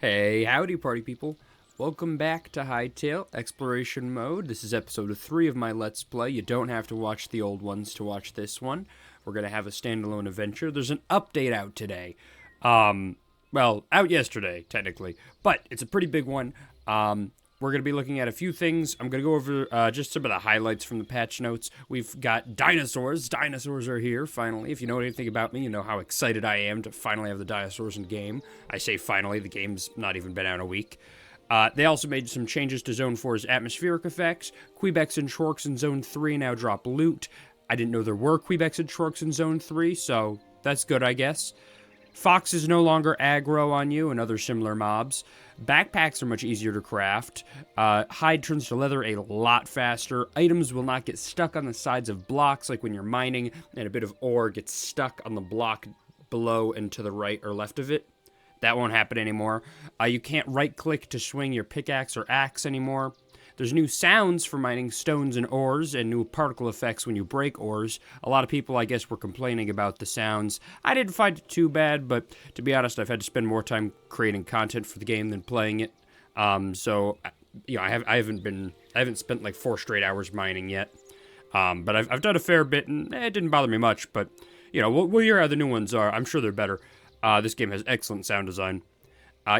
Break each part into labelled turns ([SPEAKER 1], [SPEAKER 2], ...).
[SPEAKER 1] Hey, howdy party people. Welcome back to Hytale Exploration Mode. This is episode 3 of my Let's Play. You don't have to watch the old ones to watch this one. We're going to have a standalone adventure. There's an update out today. Well, out yesterday, technically. But it's a pretty big one. We're going to be looking at a few things. I'm going to go over just some of the highlights from the patch notes. We've got dinosaurs. Dinosaurs are here, finally. If you know anything about me, you know how excited I am to finally have the dinosaurs in game. I say finally, the game's not even been out a week. They also made some changes to Zone 4's atmospheric effects. Quebecs and Shorks in Zone 3 now drop loot. I didn't know there were Quebecs and Shorks in Zone 3, so that's good, I guess. Fox is no longer aggro on you and other similar mobs. Backpacks are much easier to craft. Hide turns to leather a lot faster. Items will not get stuck on the sides of blocks like when you're mining and a bit of ore gets stuck on the block below and to the right or left of it. That won't happen anymore. You can't right-click to swing your pickaxe or axe anymore. There's new sounds for mining stones and ores, and new particle effects when you break ores. A lot of people, I guess, were complaining about the sounds. I didn't find it too bad, but to be honest, I've had to spend more time creating content for the game than playing it. So, you know, I haven't spent like 4 straight hours mining yet. But I've done a fair bit, and it didn't bother me much. But, you know, we'll hear how the new ones are. I'm sure they're better. This game has excellent sound design.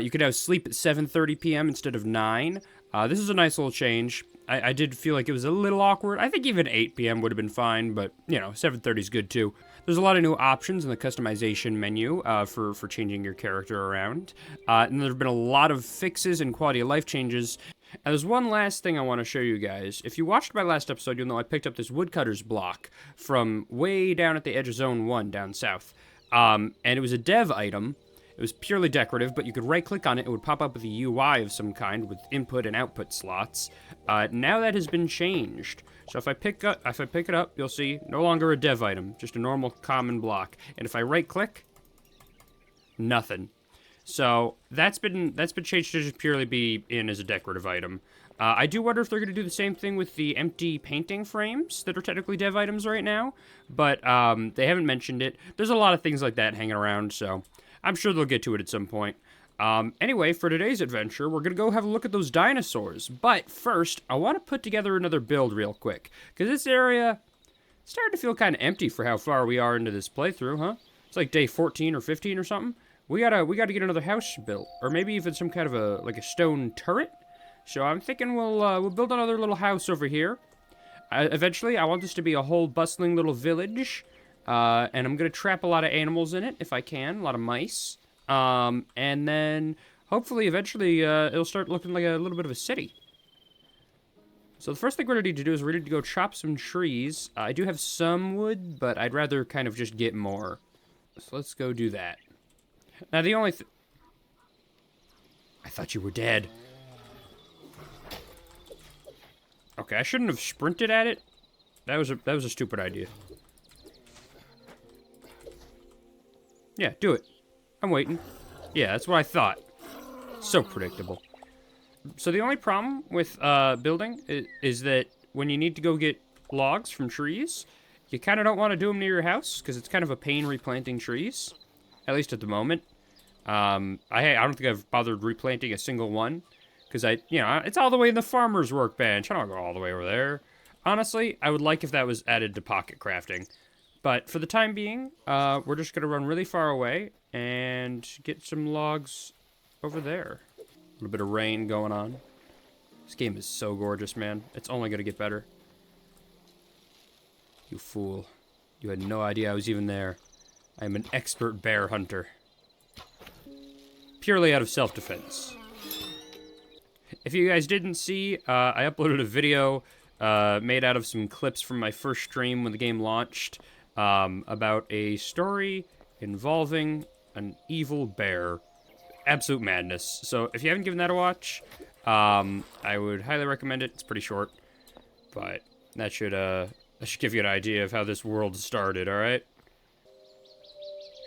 [SPEAKER 1] You could have sleep at 7:30 p.m. instead of 9. This is a nice little change. I did feel like it was a little awkward. I think even 8 p.m. would have been fine, but, you know, 7:30 is good too. There's a lot of new options in the customization menu for changing your character around. And there have been a lot of fixes and quality of life changes. And there's one last thing I want to show you guys. If you watched my last episode, you'll know I picked up this woodcutter's block from way down at the edge of Zone 1 down south. And it was a dev item. It was purely decorative, but you could right-click on it. It would pop up with a UI of some kind with input and output slots. Now that has been changed. So if I pick it up, you'll see no longer a dev item, just a normal common block. And if I right-click, nothing. So that's been changed to just purely be in as a decorative item. I do wonder if they're going to do the same thing with the empty painting frames that are technically dev items right now, but they haven't mentioned it. There's a lot of things like that hanging around, so I'm sure they'll get to it at some point. Anyway, for today's adventure, we're going to go have a look at those dinosaurs. But first, I want to put together another build real quick, because this area is starting to feel kind of empty for how far we are into this playthrough, huh? It's like day 14 or 15 or something. We gotta get another house built, or maybe even some kind of a stone turret. So I'm thinking we'll build another little house over here. Eventually, I want this to be a whole bustling little village. And I'm going to trap a lot of animals in it, if I can. A lot of mice. And then, hopefully, eventually, it'll start looking like a little bit of a city. So the first thing we're going to need to do is we're going to go chop some trees. I do have some wood, but I'd rather kind of just get more. So let's go do that. Now, the only I thought you were dead. Okay, I shouldn't have sprinted at it. That was a stupid idea. Yeah, do it. I'm waiting. Yeah, that's what I thought. So predictable. So the only problem with building is that when you need to go get logs from trees, you kind of don't want to do them near your house because it's kind of a pain replanting trees, at least at the moment. I don't think I've bothered replanting a single one because it's all the way in the farmer's workbench. I don't go all the way over there. Honestly, I would like if that was added to pocket crafting. But for the time being, we're just going to run really far away and get some logs over there. A little bit of rain going on. This game is so gorgeous, man. It's only going to get better. You fool. You had no idea I was even there. I am an expert bear hunter. Purely out of self-defense. If you guys didn't see, I uploaded a video made out of some clips from my first stream when the game launched. About a story involving an evil bear. Absolute madness. So if you haven't given that a watch, I would highly recommend it. It's pretty short, but that should give you an idea of how this world started, alright?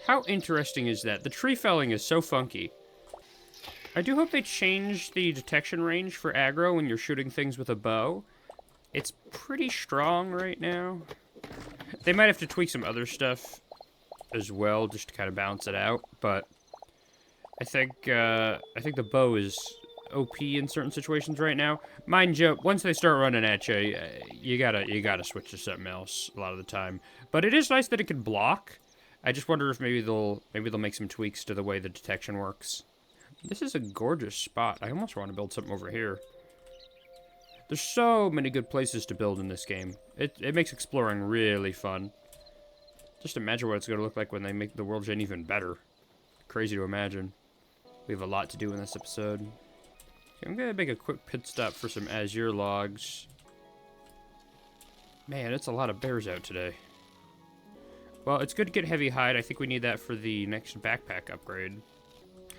[SPEAKER 1] How interesting is that? The tree felling is so funky. I do hope they change the detection range for aggro when you're shooting things with a bow. It's pretty strong right now. They might have to tweak some other stuff as well, just to kind of balance it out, but I think the bow is OP in certain situations right now. Mind you, once they start running at you, you gotta switch to something else a lot of the time. But it is nice that it can block. I just wonder if maybe they'll make some tweaks to the way the detection works. This is a gorgeous spot. I almost want to build something over here. There's so many good places to build in this game. It makes exploring really fun. Just imagine what it's going to look like when they make the world gen even better. Crazy to imagine. We have a lot to do in this episode. Okay, I'm going to make a quick pit stop for some azure logs. Man, it's a lot of bears out today. Well, it's good to get heavy hide. I think we need that for the next backpack upgrade.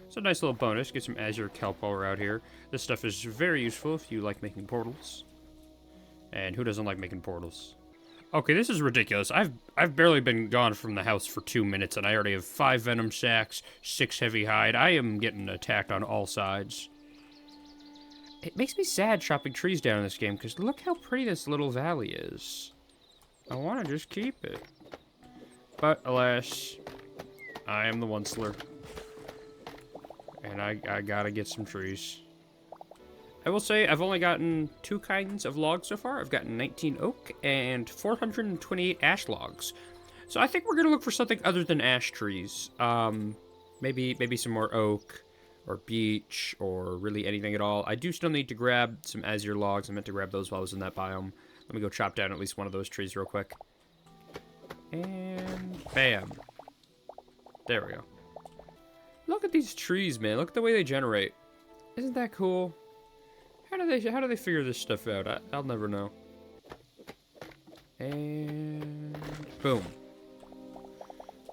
[SPEAKER 1] It's a nice little bonus. Get some azure kelp while we're out here. This stuff is very useful if you like making portals. And who doesn't like making portals? Okay, this is ridiculous. I've barely been gone from the house for 2 minutes, and I already have 5 venom sacks, 6 heavy hide. I am getting attacked on all sides. It makes me sad chopping trees down in this game, because look how pretty this little valley is. I want to just keep it. But, alas, I am the onceler. And I gotta get some trees. I will say I've only gotten 2 kinds of logs so far. I've gotten 19 oak and 428 ash logs. So I think we're gonna look for something other than ash trees. Maybe some more oak or beech or really anything at all. I do still need to grab some azure logs. I meant to grab those while I was in that biome. Let me go chop down at least one of those trees real quick. And bam. There we go. Look at these trees, man. Look at the way they generate. Isn't that cool? How do they figure this stuff out? I'll never know. And boom.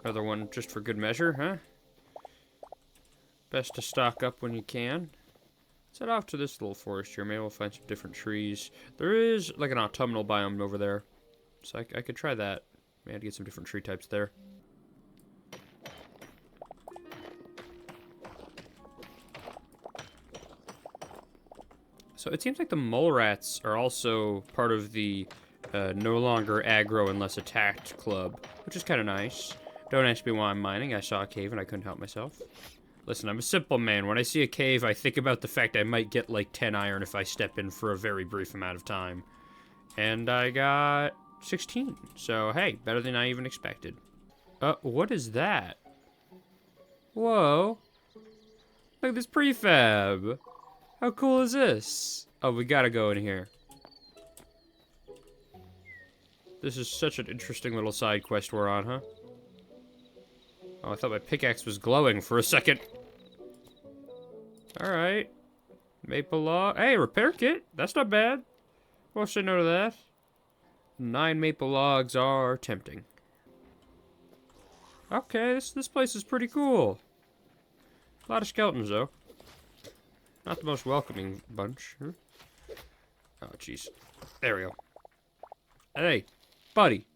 [SPEAKER 1] Another one just for good measure, huh? Best to stock up when you can. Let's head off to this little forest here. Maybe we'll find some different trees. There is like an autumnal biome over there. So I could try that. Maybe I'd get some different tree types there. So it seems like the mole rats are also part of the no longer aggro unless attacked club, which is kind of nice. Don't ask me why I'm mining. I saw a cave and I couldn't help myself. Listen, I'm a simple man. When I see a cave, I think about the fact I might get like 10 iron if I step in for a very brief amount of time. And I got 16. So, hey, better than I even expected. What is that? Whoa. Look at this prefab. How cool is this? Oh, we gotta go in here. This is such an interesting little side quest we're on, huh? Oh, I thought my pickaxe was glowing for a second. Alright. Maple log. Hey, repair kit. That's not bad. Won't say no to that. 9 maple logs are tempting. Okay, this place is pretty cool. A lot of skeletons, though. Not the most welcoming bunch. Huh? Oh, jeez. There we go. Hey, buddy.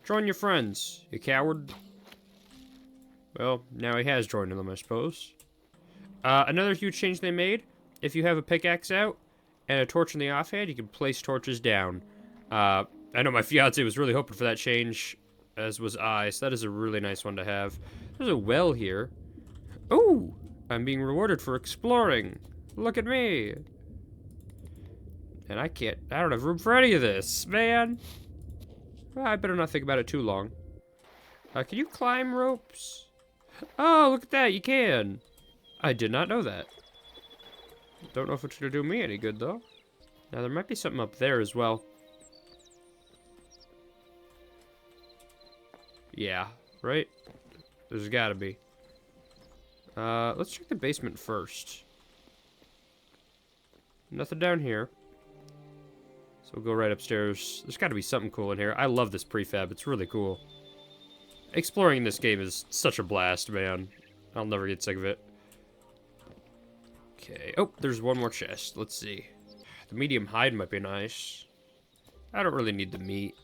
[SPEAKER 1] Join your friends, you coward. Well, now he has joined them, I suppose. Another huge change they made. If you have a pickaxe out and a torch in the offhand, you can place torches down. I know my fiance was really hoping for that change, as was I, so that is a really nice one to have. There's a well here. Ooh! I'm being rewarded for exploring. Look at me. And I don't have room for any of this, man. Well, I better not think about it too long. Can you climb ropes? Oh, look at that, you can. I did not know that. Don't know if it's gonna do me any good, though. Now, there might be something up there as well. Yeah, right? There's gotta be. Let's check the basement first. Nothing down here. So we'll go right upstairs. There's gotta be something cool in here. I love this prefab, it's really cool. Exploring this game is such a blast, man. I'll never get sick of it. Okay, oh, there's one more chest. Let's see. The medium hide might be nice. I don't really need the meat.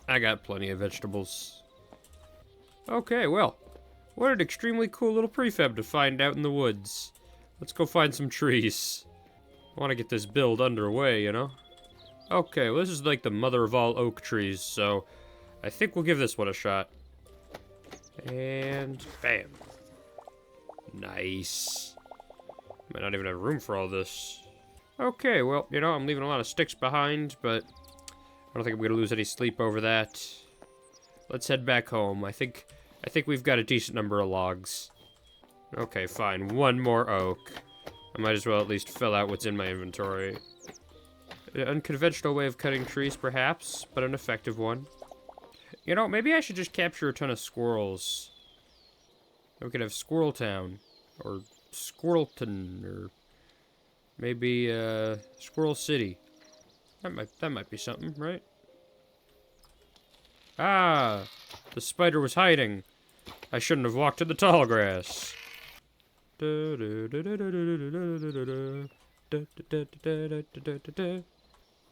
[SPEAKER 1] I got plenty of vegetables. Okay, well. What an extremely cool little prefab to find out in the woods. Let's go find some trees. I want to get this build underway, you know? Okay, well this is like the mother of all oak trees, so I think we'll give this one a shot. And bam. Nice. Might not even have room for all this. Okay, well, you know, I'm leaving a lot of sticks behind, but I don't think I'm gonna lose any sleep over that. Let's head back home. I think we've got a decent number of logs. Okay, fine. One more oak. I might as well at least fill out what's in my inventory. An unconventional way of cutting trees, perhaps, but an effective one. You know, maybe I should just capture a ton of squirrels. We could have Squirrel Town, or Squirrelton, or maybe Squirrel City. That might be something, right? Ah, the spider was hiding. I shouldn't have walked to the tall grass.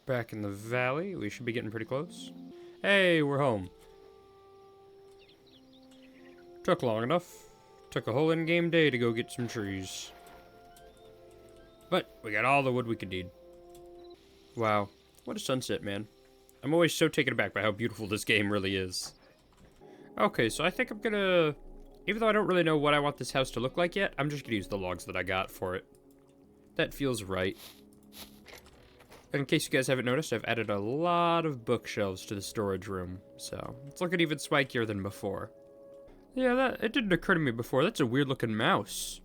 [SPEAKER 1] Back in the valley, we should be getting pretty close. Hey, we're home. Took long enough. Took a whole in-game day to go get some trees. But we got all the wood we could need. Wow, what a sunset, man. I'm always so taken aback by how beautiful this game really is. Okay, so I think I'm gonna... Even though I don't really know what I want this house to look like yet, I'm just gonna use the logs that I got for it. That feels right. And in case you guys haven't noticed, I've added a lot of bookshelves to the storage room, so it's looking even spikier than before. Yeah, it didn't occur to me before. That's a weird-looking mouse.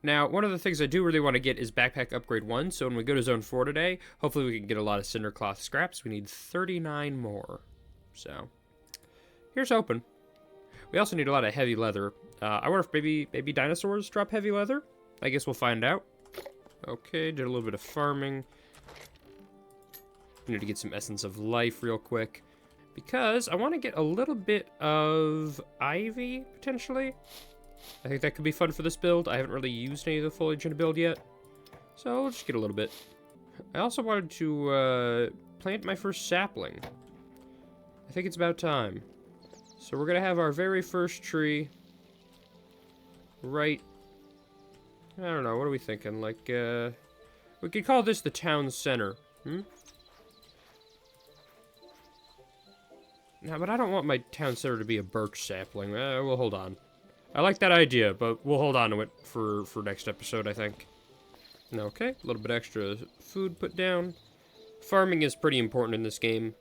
[SPEAKER 1] Now, one of the things I do really want to get is Backpack Upgrade 1, so when we go to Zone 4 today, hopefully we can get a lot of cinder cloth scraps. We need 39 more. So, here's hoping. We also need a lot of heavy leather. I wonder if maybe dinosaurs drop heavy leather? I guess we'll find out. Okay, did a little bit of farming. Need to get some Essence of Life real quick. Because I want to get a little bit of ivy, potentially. I think that could be fun for this build. I haven't really used any of the foliage in the build yet. So we'll just get a little bit. I also wanted to plant my first sapling. I think it's about time. So we're going to have our very first tree right... I don't know, what are we thinking? Like, we could call this the town center. No, but I don't want my town center to be a birch sapling. We'll hold on. I like that idea, but we'll hold on to it for next episode, I think. Okay, a little bit extra food put down. Farming is pretty important in this game.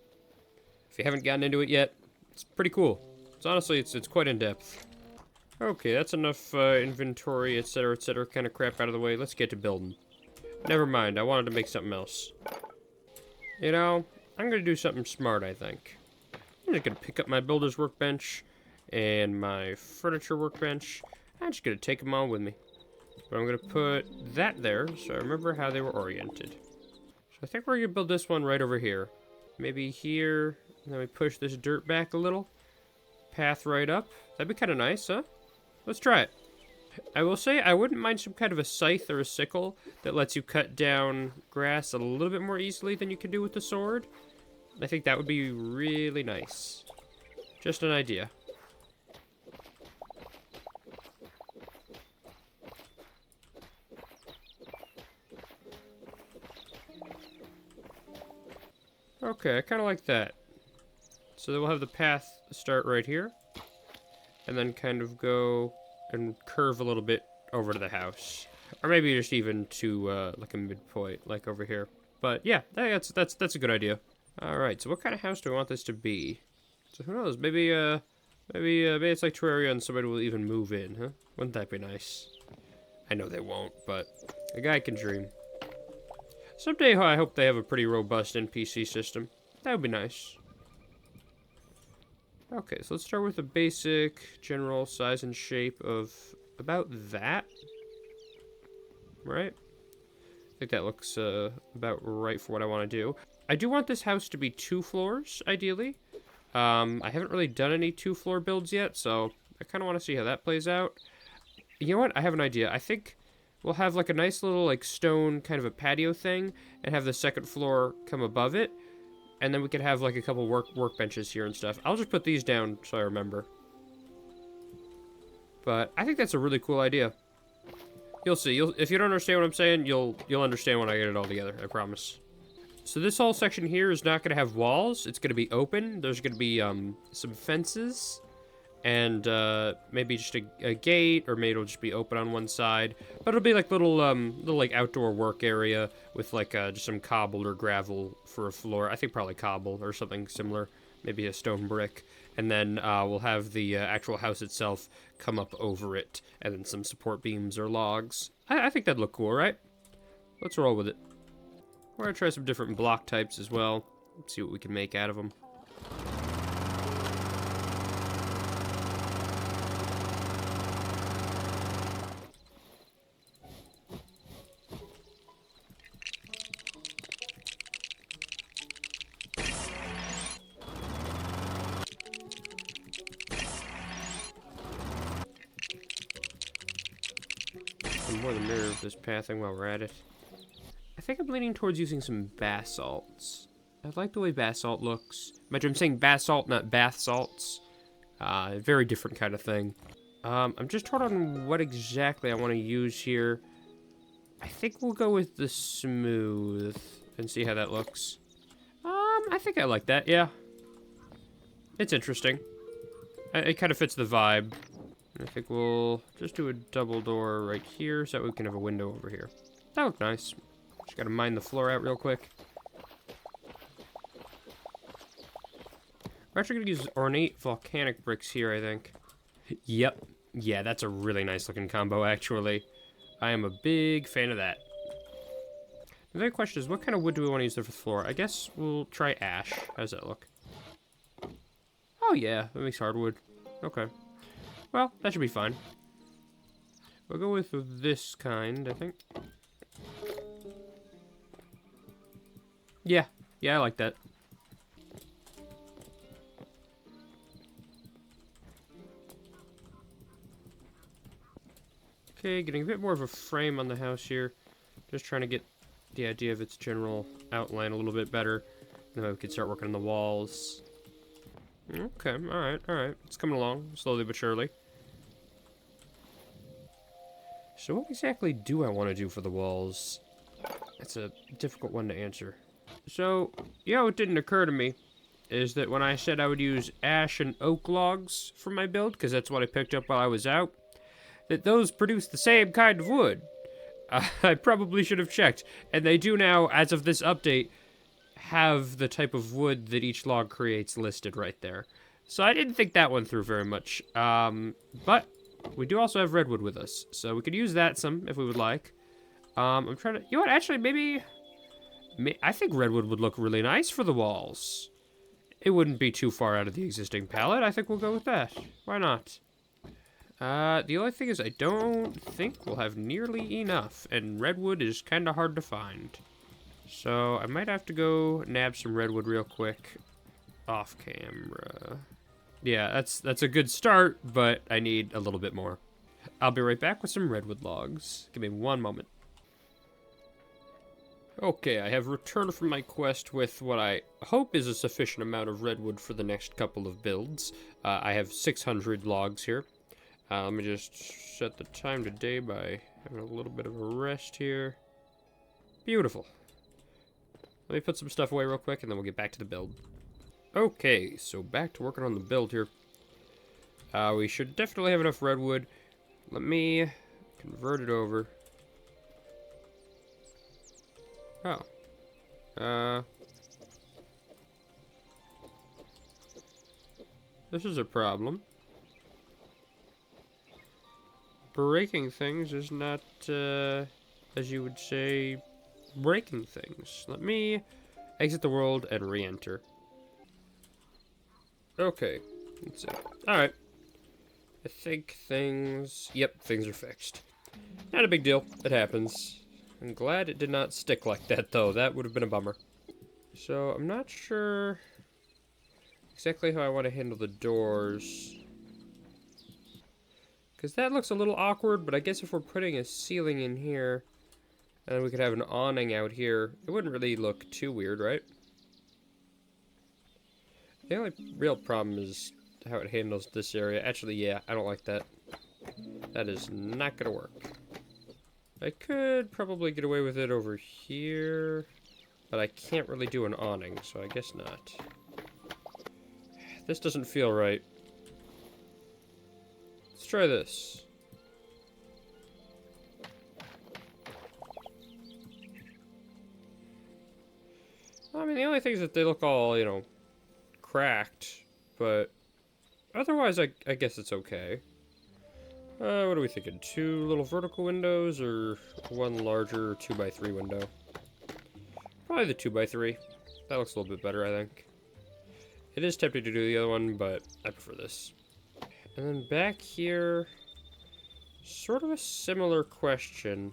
[SPEAKER 1] If you haven't gotten into it yet, it's pretty cool. It's honestly, it's quite in-depth. Okay, that's enough inventory, etc., kind of crap out of the way. Let's get to building. Never mind, I wanted to make something else. You know, I'm going to do something smart, I think. I'm just going to pick up my builder's workbench and my furniture workbench. I'm just going to take them all with me. But I'm going to put that there so I remember how they were oriented. So I think we're going to build this one right over here. Maybe here, and then we push this dirt back a little. Path right up. That'd be kind of nice, huh? Let's try it. I will say I wouldn't mind some kind of a scythe or a sickle that lets you cut down grass a little bit more easily than you can do with the sword. I think that would be really nice. Just an idea. Okay, I kind of like that. So then we'll have the path start right here. And then kind of go and curve a little bit over to the house. Or maybe just even to like a midpoint, like over here. But yeah, that's a good idea. Alright, so what kind of house do I want this to be? So who knows, maybe it's like Terraria and somebody will even move in, huh? Wouldn't that be nice? I know they won't, but a guy can dream. Someday I hope they have a pretty robust NPC system. That would be nice. Okay, so let's start with a basic general size and shape of about that. Right? I think that looks about right for what I want to do. I do want this house to be 2 floors, ideally. I haven't really done any 2-floor builds yet, so I kind of want to see how that plays out. You know what? I have an idea. I think we'll have like a nice little like stone kind of a patio thing and have the 2nd floor come above it. And then we could have like a couple workbenches here and stuff. I'll just put these down so I remember. But I think that's a really cool idea. You'll see. If you don't understand what I'm saying, you'll understand when I get it all together. I promise. So this whole section here is not going to have walls. It's going to be open. There's going to be some fences. and maybe just a gate, or maybe it'll just be open on one side. But it'll be like little like outdoor work area with like just some cobble or gravel for a floor. I think probably cobble or something similar, maybe a stone brick. And then we'll have the actual house itself come up over it, and then some support beams or logs. I think that'd look cool, right? Let's roll with it. We're gonna try some different block types as well. See what we can make out of them. Some more the mirror of this pathing while we're at it. I think I'm leaning towards using some basalts. I like the way basalt looks. Imagine I'm saying basalt, not bath salts. Very different kind of thing. I'm just torn on what exactly I want to use here. I think we'll go with the smooth and see how that looks. I think I like that, yeah. It's interesting. It kind of fits the vibe. I think we'll just do a double door right here so that we can have a window over here. That looked nice. Just gotta mine the floor out real quick. We're actually gonna use ornate volcanic bricks here, I think. Yep. Yeah, that's a really nice looking combo, actually. I am a big fan of that. The other question is, what kind of wood do we want to use there for the floor? I guess we'll try ash. How does that look? Oh yeah, that makes hardwood. Okay. Well, that should be fine. We'll go with this kind, I think. Yeah, I like that. Okay, getting a bit more of a frame on the house here. Just trying to get the idea of its general outline a little bit better. Then we can start working on the walls. Okay, alright. It's coming along, slowly but surely. So what exactly do I want to do for the walls? That's a difficult one to answer. So, what didn't occur to me is that when I said I would use ash and oak logs for my build, because that's what I picked up while I was out, that those produce the same kind of wood. I probably should have checked, and they do now, as of this update, have the type of wood that each log creates listed right there. So I didn't think that one through very much. But we do also have redwood with us, so we could use that some if we would like. I'm trying to... You know what, actually, maybe... I think redwood would look really nice for the walls. It wouldn't be too far out of the existing palette. I think we'll go with that. Why not? The only thing is I don't think we'll have nearly enough, and redwood is kind of hard to find. So I might have to go nab some redwood real quick off camera. Yeah, that's a good start, but I need a little bit more. I'll be right back with some redwood logs. Give me one moment. Okay, I have returned from my quest with what I hope is a sufficient amount of redwood for the next couple of builds. I have 600 logs here. Let me just set the time today by having a little bit of a rest here. Beautiful. Let me put some stuff away real quick, and then we'll get back to the build. Okay, so back to working on the build here. We should definitely have enough redwood. Let me convert it over. Oh. This is a problem. Breaking things is not, as you would say, breaking things. Let me exit the world and re-enter. Okay, that's it. Alright. I think things... Yep, things are fixed. Not a big deal. It happens. I'm glad it did not stick like that, though. That would have been a bummer. So, I'm not sure exactly how I want to handle the doors. Because that looks a little awkward, but I guess if we're putting a ceiling in here, and we could have an awning out here, it wouldn't really look too weird, right? The only real problem is how it handles this area. Actually, yeah, I don't like that. That is not gonna work. I could probably get away with it over here, but I can't really do an awning, so I guess not. This doesn't feel right. Let's try this. I mean, the only thing is that they look all, you know, cracked, but otherwise, I guess it's okay. What are we thinking? 2 little vertical windows or 1 larger 2x3 window? Probably the 2x3. That looks a little bit better, I think. It is tempting to do the other one, but I prefer this. And then back here, sort of a similar question.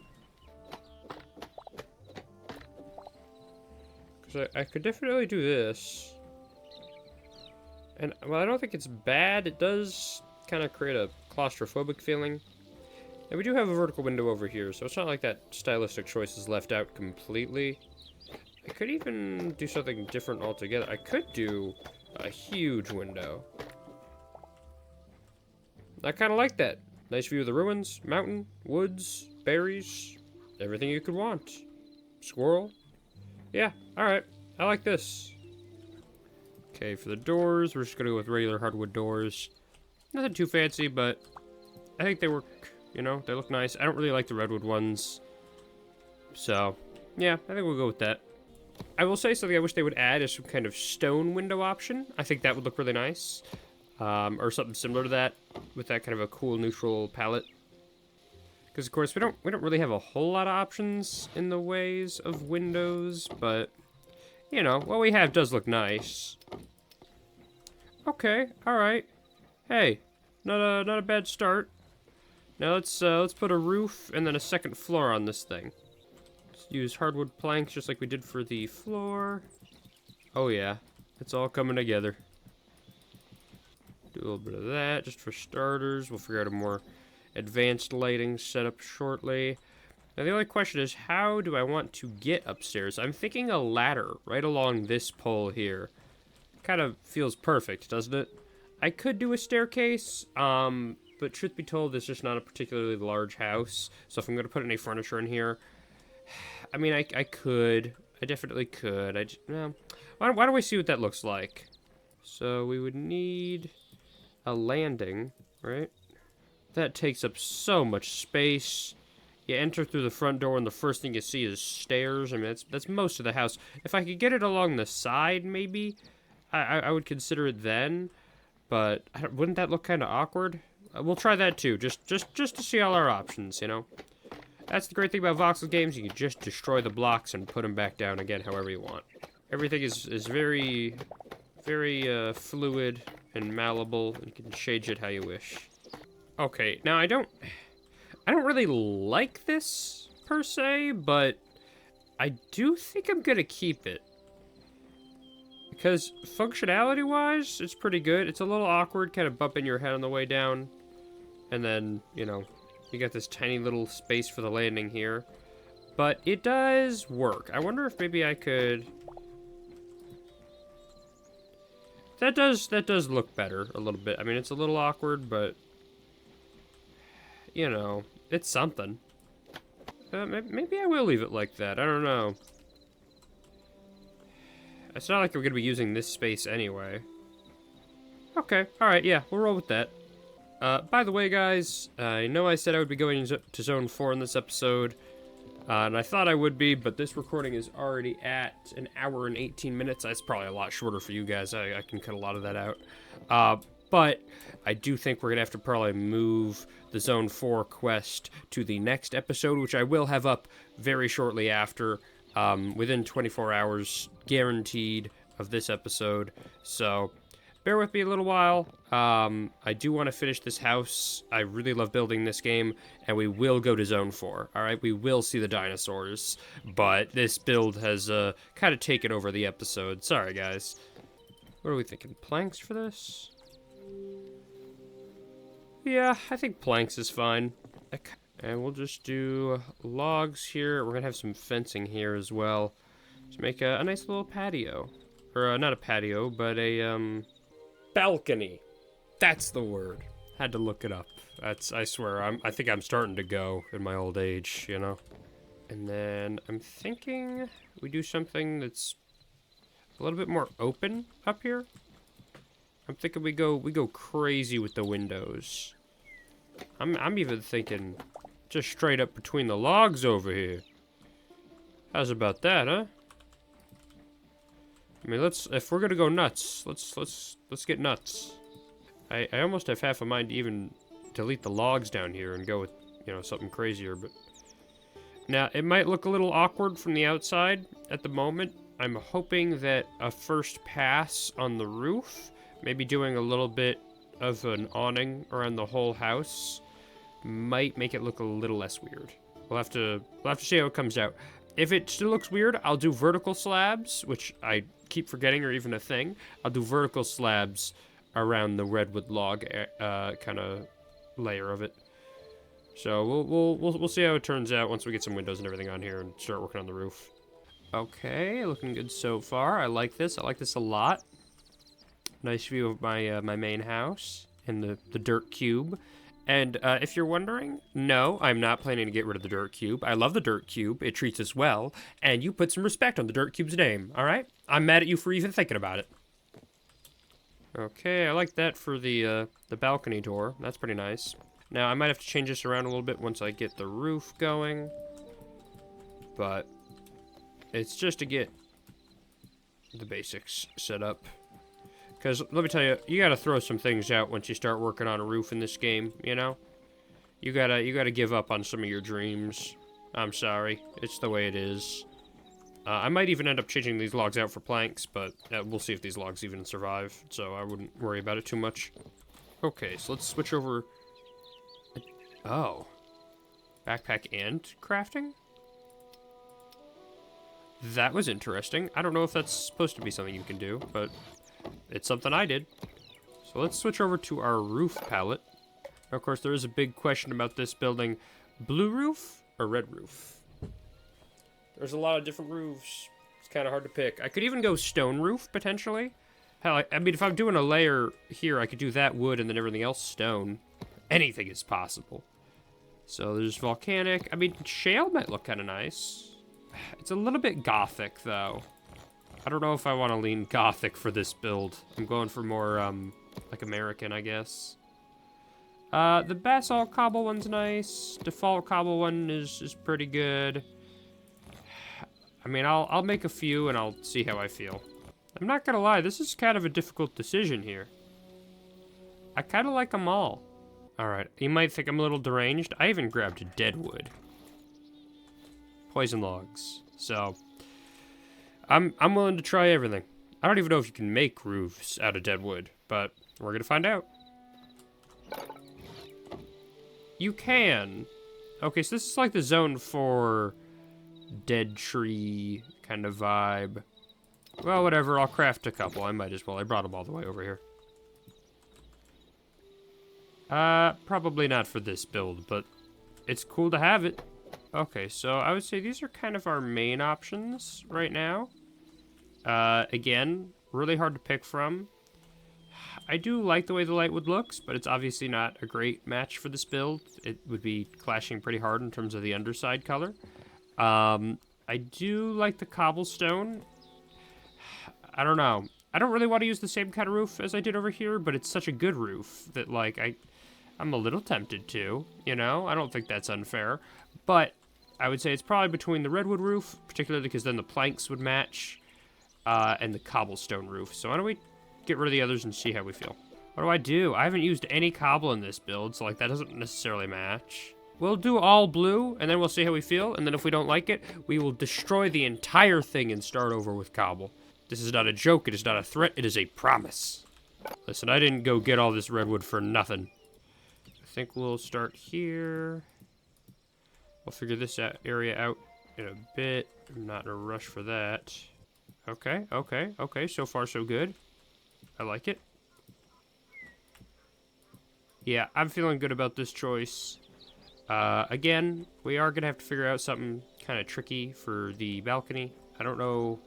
[SPEAKER 1] Because I could definitely do this. And, well, I don't think it's bad. It does kind of create a claustrophobic feeling. And we do have a vertical window over here, so it's not like that stylistic choice is left out completely. I could even do something different altogether. I could do a huge window. I kind of like that. Nice view of the ruins, mountain, woods, berries, everything you could want. Squirrel. Yeah, alright. I like this. Okay, for the doors, we're just going to go with regular hardwood doors. Nothing too fancy, but I think they work, you know, they look nice. I don't really like the redwood ones. So, yeah, I think we'll go with that. I will say something I wish they would add is some kind of stone window option. I think that would look really nice. Or something similar to that, with that kind of a cool neutral palette. Because of course we don't really have a whole lot of options in the ways of windows, but you know, what we have does look nice. Okay, alright. Hey, not a bad start. Now let's put a roof and then a second floor on this thing. Let's use hardwood planks just like we did for the floor. Oh yeah, it's all coming together. Do a little bit of that just for starters. We'll figure out a more advanced lighting setup shortly. Now the only question is, how do I want to get upstairs? I'm thinking a ladder right along this pole here. Kind of feels perfect, doesn't it? I could do a staircase, but truth be told, it's just not a particularly large house. So if I'm going to put any furniture in here, I mean, I could. I definitely could. Well, why don't we see what that looks like? So we would need a landing, right? That takes up so much space. You enter through the front door and the first thing you see is stairs. I mean, that's most of the house. If I could get it along the side, maybe, I would consider it then. But wouldn't that look kind of awkward? We'll try that too, just to see all our options, you know? That's the great thing about voxel games. You can just destroy the blocks and put them back down again however you want. Everything is very, very fluid and malleable. You can change it how you wish. Okay, now I don't really like this per se, but I do think I'm gonna keep it. Because functionality-wise, it's pretty good. It's a little awkward, kind of bumping your head on the way down. And then, you know, you got this tiny little space for the landing here. But it does work. I wonder if maybe I could... That does look better a little bit. I mean, it's a little awkward, but... You know, it's something. Maybe I will leave it like that. I don't know. It's not like we're going to be using this space anyway. Okay, alright, yeah, we'll roll with that. By the way, guys, I know I said I would be going to Zone 4 in this episode, and I thought I would be, but this recording is already at 1 hour and 18 minutes. That's probably a lot shorter for you guys. I can cut a lot of that out. But I do think we're going to have to probably move the Zone 4 quest to the next episode, which I will have up very shortly after, within 24 hours, guaranteed, of this episode. So, bear with me a little while. I do want to finish this house. I really love building this game, and we will go to Zone 4, alright? We will see the dinosaurs, but this build has kind of taken over the episode. Sorry, guys. What are we thinking? Planks for this? Yeah, I think planks is fine. And we'll just do logs here. We're going to have some fencing here as well to make a nice little patio. Or, not a patio, but a, balcony. That's the word. Had to look it up. I swear, I think I'm starting to go in my old age, you know? And then I'm thinking we do something that's a little bit more open up here. I'm thinking we go crazy with the windows. I'm even thinking just straight up between the logs over here. How's about that, huh? I mean, if we're gonna go nuts, let's get nuts. I almost have half a mind to even delete the logs down here and go with, you know, something crazier, but now it might look a little awkward from the outside at the moment. I'm hoping that a first pass on the roof, maybe doing a little bit of an awning around the whole house, might make it look a little less weird. We'll have to see how it comes out. If it still looks weird, I'll do vertical slabs, which I keep forgetting are even a thing. I'll do vertical slabs around the redwood log kind of layer of it. So we'll see how it turns out once we get some windows and everything on here and start working on the roof. Okay, looking good so far. I like this. I like this a lot. Nice view of my my main house and the dirt cube. And if you're wondering, no, I'm not planning to get rid of the dirt cube. I love the dirt cube. It treats us well. And you put some respect on the dirt cube's name, all right? I'm mad at you for even thinking about it. Okay, I like that for the balcony door. That's pretty nice. Now, I might have to change this around a little bit once I get the roof going. But it's just to get the basics set up. Because, let me tell you, you gotta throw some things out once you start working on a roof in this game, you know? You gotta give up on some of your dreams. I'm sorry. It's the way it is. I might even end up changing these logs out for planks, but we'll see if these logs even survive, so I wouldn't worry about it too much. Okay, so let's switch over. Oh. Backpack and crafting? That was interesting. I don't know if that's supposed to be something you can do, but it's something I did. So let's switch over to our roof palette. Of course, there is a big question about this building. Blue roof or red roof? There's a lot of different roofs. It's kind of hard to pick. I could even go stone roof, potentially. Hell, I mean, if I'm doing a layer here, I could do that wood and then everything else stone. Anything is possible. So there's volcanic. I mean, shale might look kind of nice. It's a little bit gothic, though. I don't know if I want to lean gothic for this build. I'm going for more, like American, I guess. The basalt cobble one's nice. Default cobble one is pretty good. I mean, I'll make a few and I'll see how I feel. I'm not gonna lie, this is kind of a difficult decision here. I kind of like them all. Alright, you might think I'm a little deranged. I even grabbed dead wood. Poison logs. So, I'm willing to try everything. I don't even know if you can make roofs out of dead wood, but we're gonna find out. You can. Okay, so this is like the zone for dead tree kind of vibe. Well, whatever, I'll craft a couple. I might as well. I brought them all the way over here. Probably not for this build, but it's cool to have it. Okay, so I would say these are kind of our main options right now. Again, really hard to pick from. I do like the way the lightwood looks, but it's obviously not a great match for this build. It would be clashing pretty hard in terms of the underside color. I do like the cobblestone. I don't know. I don't really want to use the same kind of roof as I did over here, but it's such a good roof that, like, I'm a little tempted to, you know? I don't think that's unfair. But I would say it's probably between the redwood roof, particularly because then the planks would match, and the cobblestone roof. So why don't we get rid of the others and see how we feel? What do I do? I haven't used any cobble in this build, so, like, that doesn't necessarily match. We'll do all blue, and then we'll see how we feel, and then if we don't like it, we will destroy the entire thing and start over with cobble. This is not a joke, it is not a threat, it is a promise. Listen, I didn't go get all this redwood for nothing. I think we'll start here. We'll figure this area out in a bit. I'm not in a rush for that. Okay, so far so good. I like it. Yeah, I'm feeling good about this choice. Again, we are gonna have to figure out something kind of tricky for the balcony. I don't know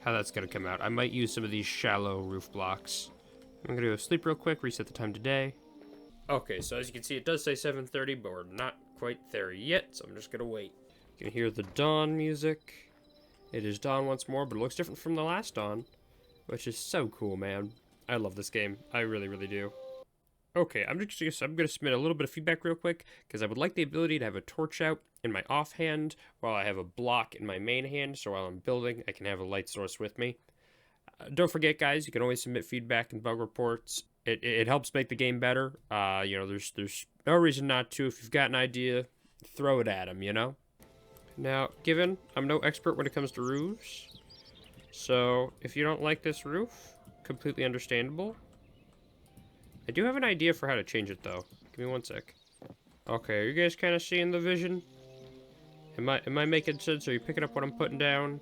[SPEAKER 1] how that's gonna come out. I might use some of these shallow roof blocks. I'm gonna go sleep real quick, reset the time today. Okay, so as you can see, it does say 7:30, but we're not quite there yet, so I'm just gonna wait. You can hear the dawn music. It is dawn once more, but it looks different from the last dawn, which is so cool, man. I love this game. I really, really do. Okay, I'm gonna submit a little bit of feedback real quick because I would like the ability to have a torch out in my offhand while I have a block in my main hand. So while I'm building, I can have a light source with me. Don't forget, guys, you can always submit feedback and bug reports. It helps make the game better. There's no reason not to. If you've got an idea, throw it at them. Now, given I'm no expert when it comes to roofs, so if you don't like this roof, completely understandable. I do have an idea for how to change it, though. Give me one sec. Okay, are you guys kind of seeing the vision? Am I making sense? Are you picking up what I'm putting down?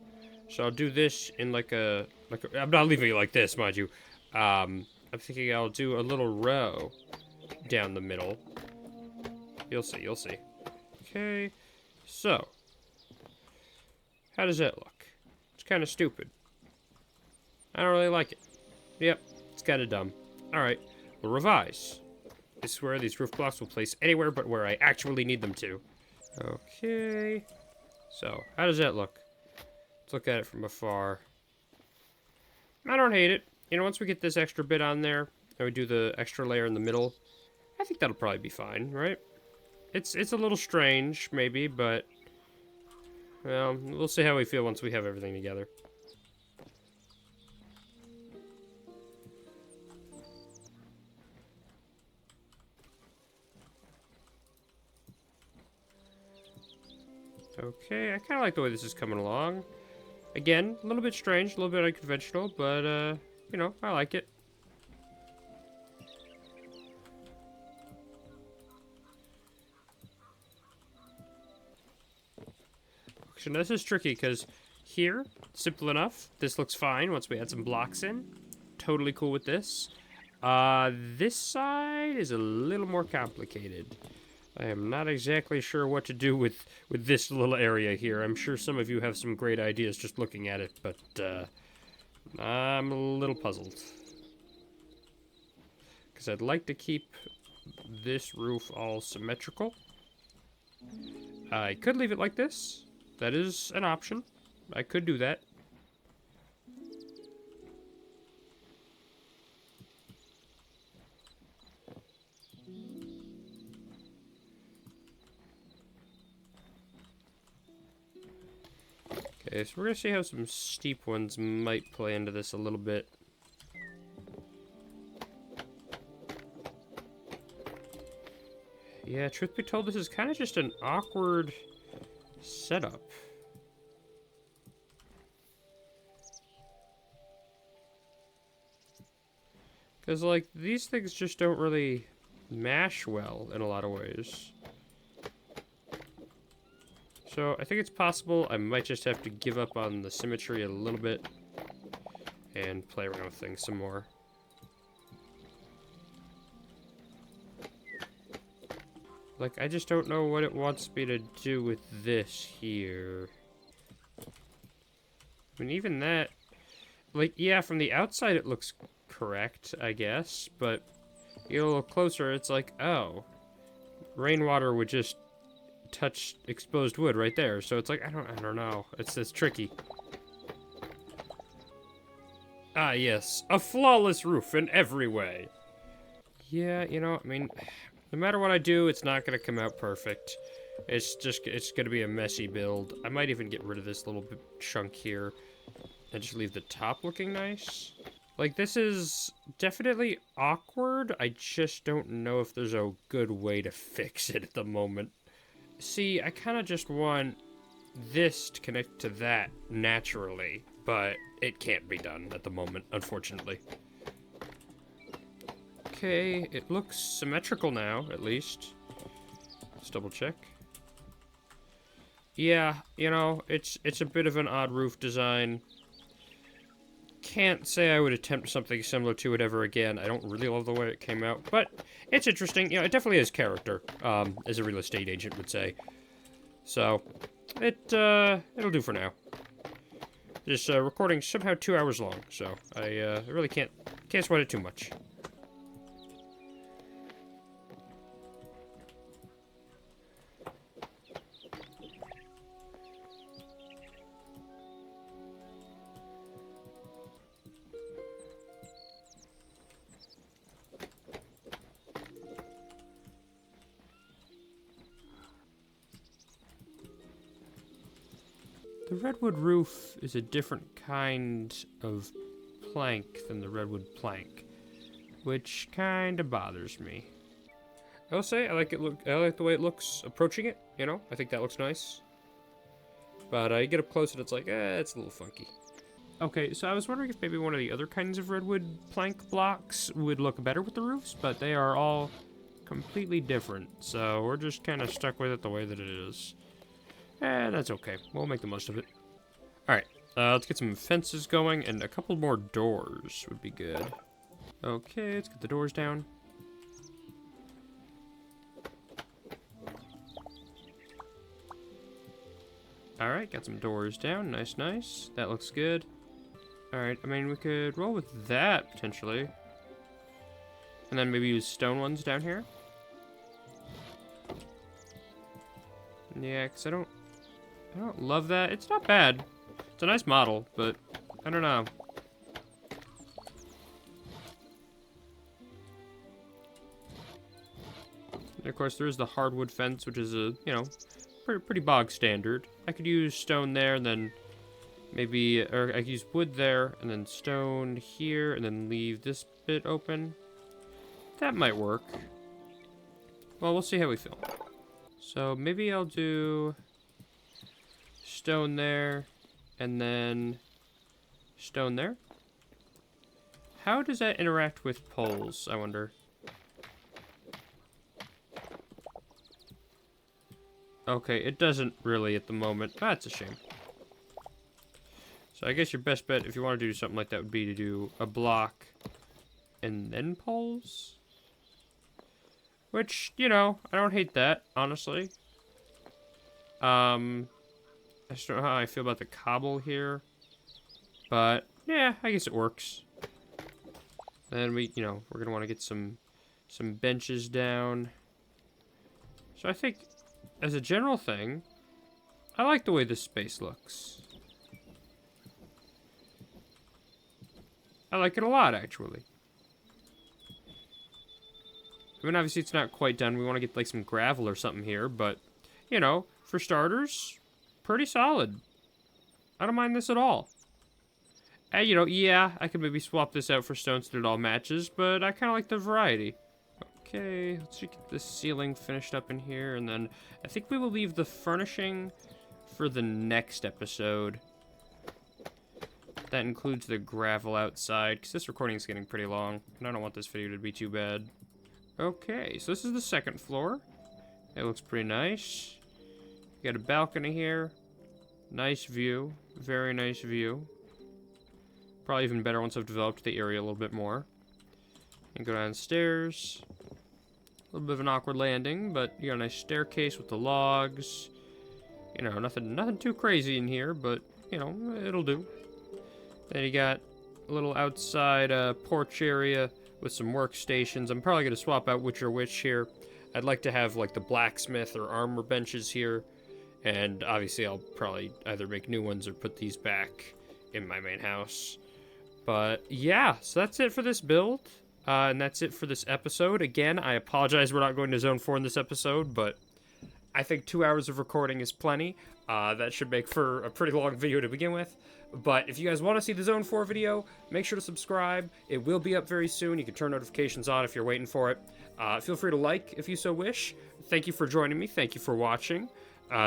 [SPEAKER 1] So I'll do this in I'm not leaving it like this, mind you. I'm thinking I'll do a little row down the middle. You'll see, you'll see. Okay, so how does that look? It's kind of stupid. I don't really like it. Yep, it's kind of dumb. All right, we'll revise. This is where these roof blocks will place anywhere but where I actually need them to. Okay. So, how does that look? Let's look at it from afar. I don't hate it. Once we get this extra bit on there, and we do the extra layer in the middle, I think that'll probably be fine, right? It's a little strange, maybe, but well, we'll see how we feel once we have everything together. Okay, I kind of like the way this is coming along. Again, a little bit strange, a little bit unconventional, but, I like it. So this is tricky, because here, simple enough. This looks fine once we add some blocks in. Totally cool with this. This side is a little more complicated. I am not exactly sure what to do with this little area here. I'm sure some of you have some great ideas just looking at it, but I'm a little puzzled. Because I'd like to keep this roof all symmetrical. I could leave it like this. That is an option. I could do that. Okay, so we're going to see how some steep ones might play into this a little bit. Yeah, truth be told, this is kind of just an awkward setup. Because, like, these things just don't really mash well in a lot of ways. So, I think it's possible I might just have to give up on the symmetry a little bit and play around with things some more. Like, I just don't know what it wants me to do with this here. I mean, even that... Like, yeah, from the outside it looks correct, I guess, but you get a little closer, it's like, oh, rainwater would just touch exposed wood right there. So it's like, I don't know. It's tricky. Ah, yes, a flawless roof in every way. Yeah, I mean, no matter what I do, it's not gonna come out perfect. It's gonna be a messy build. I might even get rid of this little chunk here and just leave the top looking nice. Like, this is definitely awkward. I just don't know if there's a good way to fix it at the moment. See, I kind of just want this to connect to that naturally, but it can't be done at the moment, unfortunately. Okay, it looks symmetrical now, at least. Let's double check. Yeah, it's a bit of an odd roof design. Can't say I would attempt something similar to it ever again. I don't really love the way it came out, but it's interesting. It definitely has character, as a real estate agent would say. So, it'll do for now. This recording's somehow 2 hours long, so I really can't sweat it too much. The redwood roof is a different kind of plank than the redwood plank, which kind of bothers me. I will say I like the way it looks approaching it. You know, I think that looks nice. But you get up close and it's like, it's a little funky. Okay, so I was wondering if maybe one of the other kinds of redwood plank blocks would look better with the roofs, but they are all completely different. So we're just kind of stuck with it the way that it is. And that's okay. We'll make the most of it. Alright, let's get some fences going, and a couple more doors would be good. Okay, let's get the doors down. Alright, got some doors down. Nice, nice. That looks good. Alright, I mean, we could roll with that, potentially. And then maybe use stone ones down here. Yeah, because I don't love that. It's not bad. It's a nice model, but I don't know. And of course, there is the hardwood fence, which is a, you know, pretty bog standard. I could use stone there, and then maybe, or I could use wood there, and then stone here, and then leave this bit open. That might work. Well, we'll see how we feel. So maybe I'll do stone there, and then stone there. How does that interact with poles, I wonder? Okay, it doesn't really at the moment. That's a shame. So I guess your best bet, if you want to do something like that, would be to do a block and then poles. Which, you know, I don't hate that, honestly. I just don't know how I feel about the cobble here. But, yeah, I guess it works. Then we, you know, we're going to want to get some benches down. So I think, as a general thing, I like the way this space looks. I like it a lot, actually. I mean, obviously it's not quite done. We want to get, like, some gravel or something here, but, you know, for starters, pretty solid. I don't mind this at all. And, you know, yeah, I could maybe swap this out for stone so that it all matches, but I kind of like the variety. Okay, let's get this ceiling finished up in here, and then I think we will leave the furnishing for the next episode. That includes the gravel outside, because this recording is getting pretty long, and I don't want this video to be too bad. Okay, so this is the second floor. It looks pretty nice. You got a balcony here. Nice view. Very nice view. Probably even better once I've developed the area a little bit more. And go downstairs. A little bit of an awkward landing, but you got a nice staircase with the logs. You know, nothing too crazy in here, but, you know, it'll do. Then you got a little outside porch area with some workstations. I'm probably going to swap out which are which here. I'd like to have, like, the blacksmith or armor benches here. And obviously I'll probably either make new ones or put these back in my main house. But yeah, so that's it for this build. And that's it for this episode. Again, I apologize we're not going to Zone 4 in this episode, but I think 2 hours of recording is plenty. That should make for a pretty long video to begin with. But if you guys want to see the Zone 4 video, make sure to subscribe. It will be up very soon. You can turn notifications on if you're waiting for it. Feel free to like if you so wish. Thank you for joining me. Thank you for watching.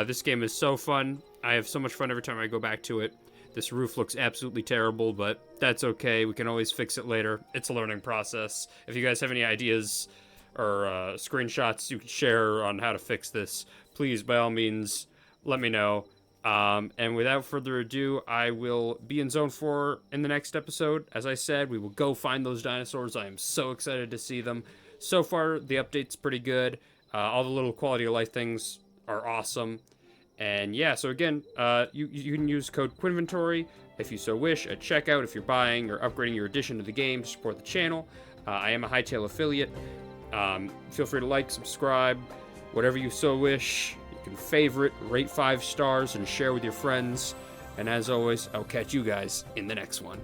[SPEAKER 1] This game is so fun. I have so much fun every time I go back to it. This roof looks absolutely terrible, but that's okay. We can always fix it later. It's a learning process. If you guys have any ideas or screenshots you could share on how to fix this, please, by all means, let me know. And without further ado, I will be in Zone 4 in the next episode. As I said, we will go find those dinosaurs. I am so excited to see them. So far, the update's pretty good. All the little quality of life things are awesome. And yeah, so again, you can use code QUINVENTORY if you so wish at checkout if you're buying or upgrading your edition to the game to support the channel. I am a Hytale affiliate. Feel free to like, subscribe, whatever you so wish. You can favorite, rate 5 stars, and share with your friends. And as always, I'll catch you guys in the next one.